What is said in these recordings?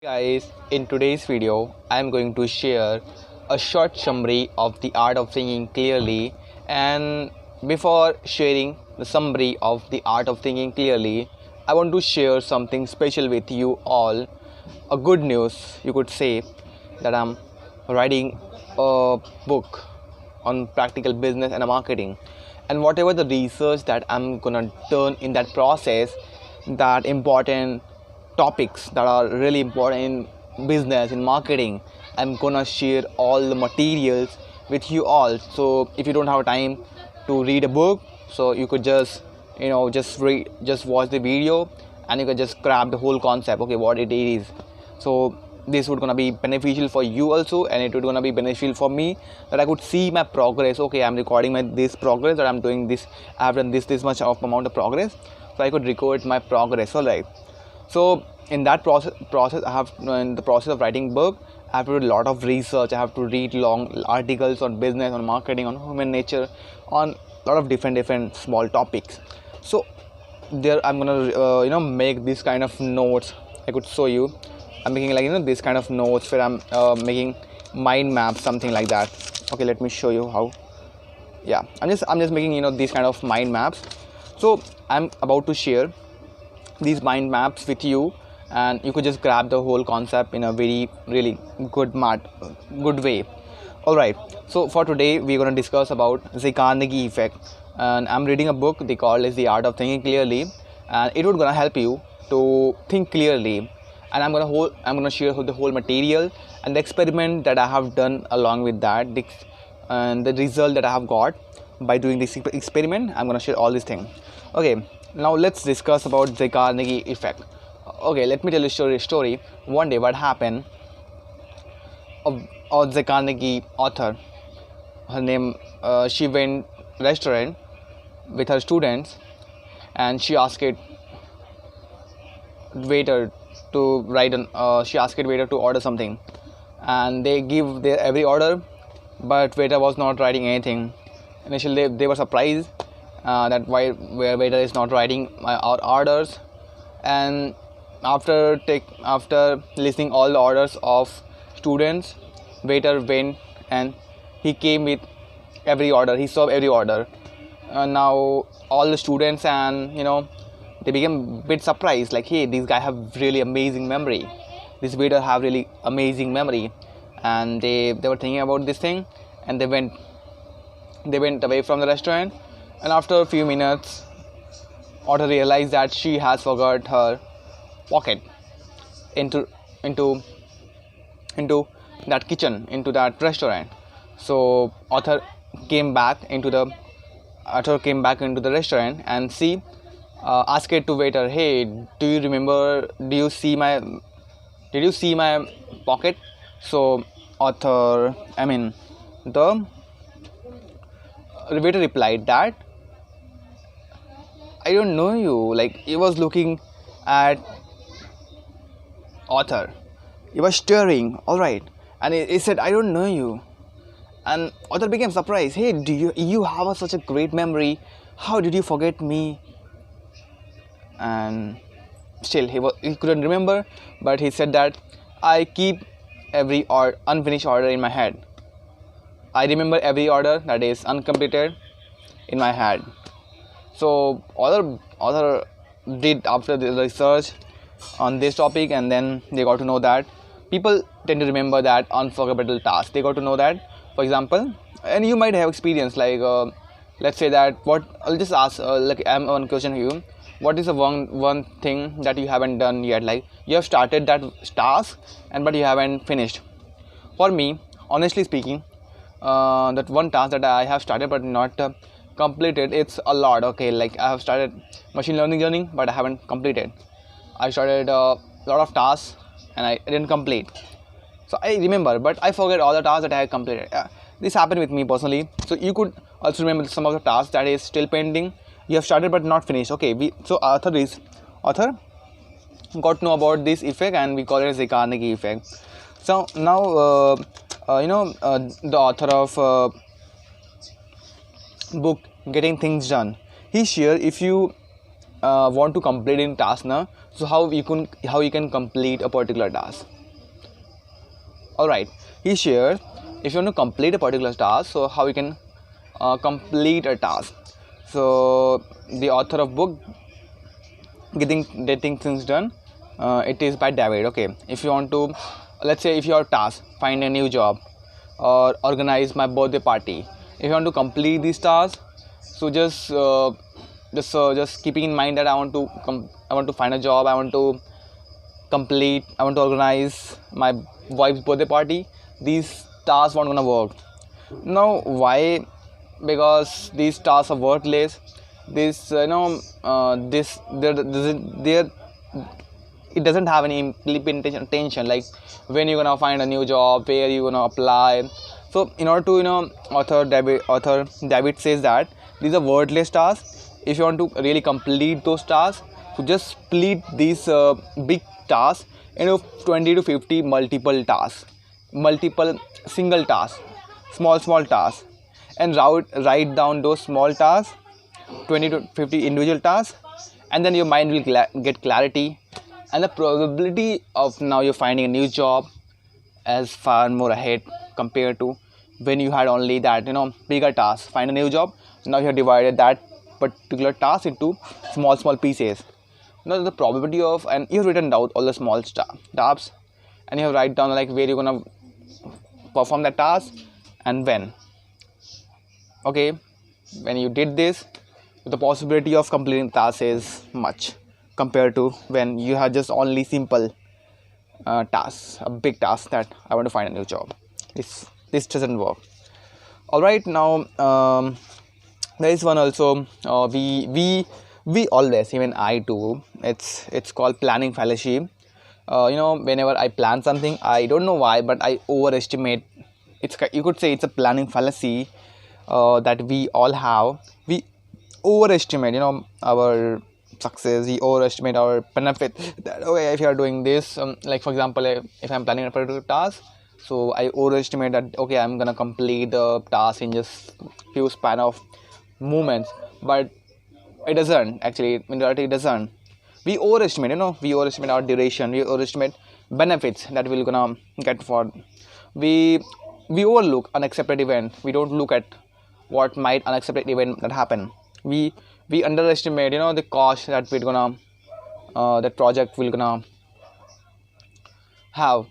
Guys, in today's video, I am going to share a short summary of the art of thinking clearly. And before sharing the summary of the art of thinking clearly, I want to share something special with you all. A good news, you could say, that I'm writing a book on practical business and marketing. And whatever the research that I'm gonna turn in that process, that important topics that are really important in business in marketing, I'm gonna share all the materials with you all. So if you don't have time to read a book, so you could just just watch the video, and you can just grab the whole concept, okay, what it is. So this would gonna be beneficial for you also, and it would gonna be beneficial for me, that I could see my progress. Okay, I'm recording my this progress, that I'm doing this, I have done this much of amount of progress, so I could record my progress. All right. So in that process I have, in the process of writing book, I have to do a lot of research. I have to read long articles on business, on marketing, on human nature, on a lot of different small topics. So there I'm gonna make this kind of notes. I could show you. I'm making this kind of notes where I'm making mind maps, something like that. Okay, let me show you how. Yeah, I'm just making these kind of mind maps. So I'm about to share these mind maps with you, and you could just grab the whole concept in a very really good way. All right, so for today we're going to discuss about the Carnegie effect, and I'm reading a book they call is The Art of Thinking Clearly, and it would going to help you to think clearly. And I'm going to share the whole material and the experiment that I have done along with that, and the result that I have got by doing this experiment. I'm going to share all these things. Okay, now let's discuss about the Carnegie effect. Okay, let me tell you a story. One day what happened, of the Carnegie author, her name, she went restaurant with her students, and she asked waiter to waiter to order something, and they give their every order, but waiter was not writing anything. Initially they were surprised that why waiter is not writing our orders. And after listening all the orders of students, waiter went and he came with every order, he served every order. Now all the students, and they became a bit surprised, like, hey, these guys have really amazing memory, this waiter have really amazing memory. And they were thinking about this thing, and they went away from the restaurant. And after a few minutes, author realized that she has forgot her pocket into that kitchen, into that restaurant. So author came back into the restaurant, and she asked to waiter, hey, did you see my pocket? So the waiter replied that, I don't know you. Like, he was looking at author, he was staring. All right, and he said, I don't know you. And author became surprised, hey, do you have such a great memory, how did you forget me? And still he couldn't remember, but he said that, I keep every unfinished order in my head, I remember every order that is uncompleted in my head. So author did after the research on this topic, and then they got to know that people tend to remember that unforgettable task. They got to know that, for example, and you might have experience, like let's say that, what I'll just ask, like, I'm one question to you, what is the one thing that you haven't done yet? Like, you have started that task, but you haven't finished. For me, honestly speaking, that one task that I have started but not completed, it's a lot. Okay, like, I have started machine learning, but I haven't completed. I started a lot of tasks and I didn't complete. So I remember, but I forget all the tasks that I have completed. This happened with me personally. So you could also remember some of the tasks that is still pending, you have started but not finished. Okay, so author got to know about this effect, and we call it as the Carnegie effect. So now the author of book Getting Things Done, he shared, if you want to complete in task now, So how you can complete a particular task. All right, he shares if you want to complete a particular task, so how you can complete a task. So the author of book getting things done, it is by David. Okay, if you want to, let's say if your task, find a new job or organize my birthday party, if you want to complete these tasks, so just keeping in mind that I want to find a job, I want to organize my wife's birthday party, these tasks won't gonna work. Now why? Because these tasks are worthless. This this there it doesn't have any implementation, like when you're gonna find a new job, where you're gonna apply. So in order to author David says that these are worthless tasks. If you want to really complete those tasks, so just split these big tasks into 20 to 50 multiple tasks, multiple single tasks, small tasks, and write down those small tasks, 20 to 50 individual tasks, and then your mind will get clarity, and the probability of now you're finding a new job is far more ahead compared to when you had only that bigger task. Find a new job, now you have divided that particular task into small pieces. Now the probability of, and you've written down all the small tasks, and you have write down like where you're gonna perform that task and when. Okay, when you did this, the possibility of completing the task is much compared to when you had just only simple tasks, a big task that I want to find a new job. This doesn't work. All right, now there is one also. We always, even I too. It's called planning fallacy. Whenever I plan something, I don't know why, but I overestimate. You could say it's a planning fallacy that we all have. We overestimate, our success. We overestimate our benefit. That okay, if you are doing this, like for example, if I'm planning a particular task, so I overestimate that okay, I'm gonna complete the task in just few span of moments, but it doesn't actually. In reality, it doesn't. We overestimate, we overestimate our duration. We overestimate benefits that we're gonna get for. We overlook unaccepted event. We don't look at what might unaccepted event that happen. We underestimate, the cost that we're gonna that project will gonna have.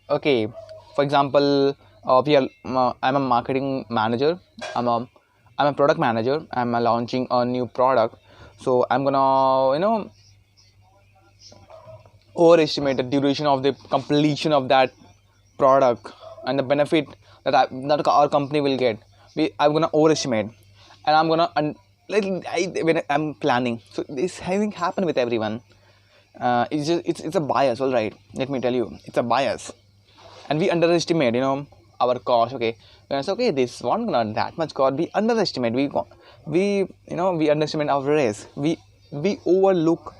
Okay, for example, I'm a marketing manager. I'm a product manager. I'm launching a new product, so I'm gonna overestimate the duration of the completion of that product and the benefit that our company will get. I'm gonna overestimate, and I'm gonna when I'm planning. So this having happened with everyone. It's a bias. All right, let me tell you, it's a bias, and we underestimate our cost. Okay, when it's okay, this one not that much cost. We underestimate. We underestimate our risk. We overlook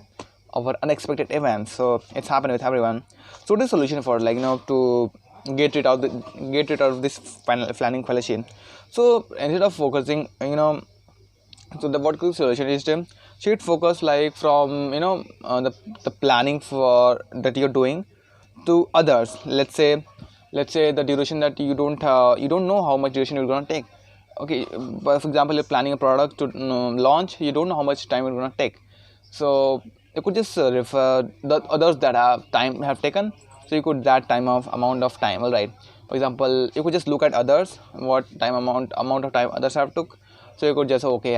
our unexpected events. So it's happened with everyone. So the solution for to get rid of this planning fallacy. So instead of focusing, so the what good solution is to should focus like from the planning for that you're doing to others. Let's say the duration that you don't know how much duration you're gonna take. Okay, but for example, you're planning a product to launch, you don't know how much time it's gonna take. So you could just refer the others that have taken. So you could that amount of time. All right. For example, you could just look at others, what amount of time others have took. So you could just okay,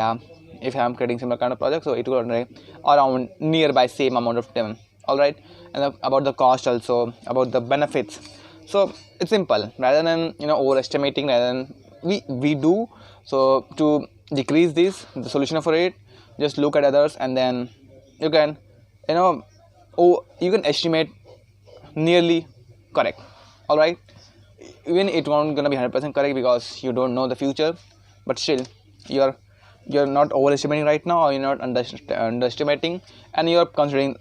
if I'm creating similar kind of project, so it will take around nearby same amount of time. All right. And about the cost also, about the benefits. So it's simple. Rather than overestimating, rather than we do. So to decrease this, the solution for it, just look at others, and then you can you can estimate nearly correct. All right, even it won't gonna be 100% correct because you don't know the future, but still you're not overestimating right now, or you're not underestimating, and you're considering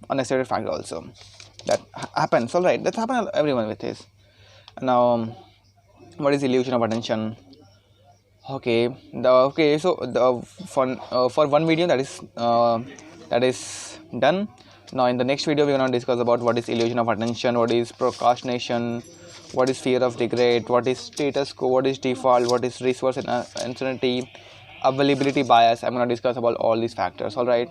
unnecessary factor also. That happens. All right, that's happened everyone with this. Now what is illusion of attention? Okay, so for one video that is done. Now in the next video we're going to discuss about what is illusion of attention, what is procrastination, what is fear of regret, what is status quo, what is default, what is resource uncertainty, availability bias. I'm going to discuss about all these factors. All right.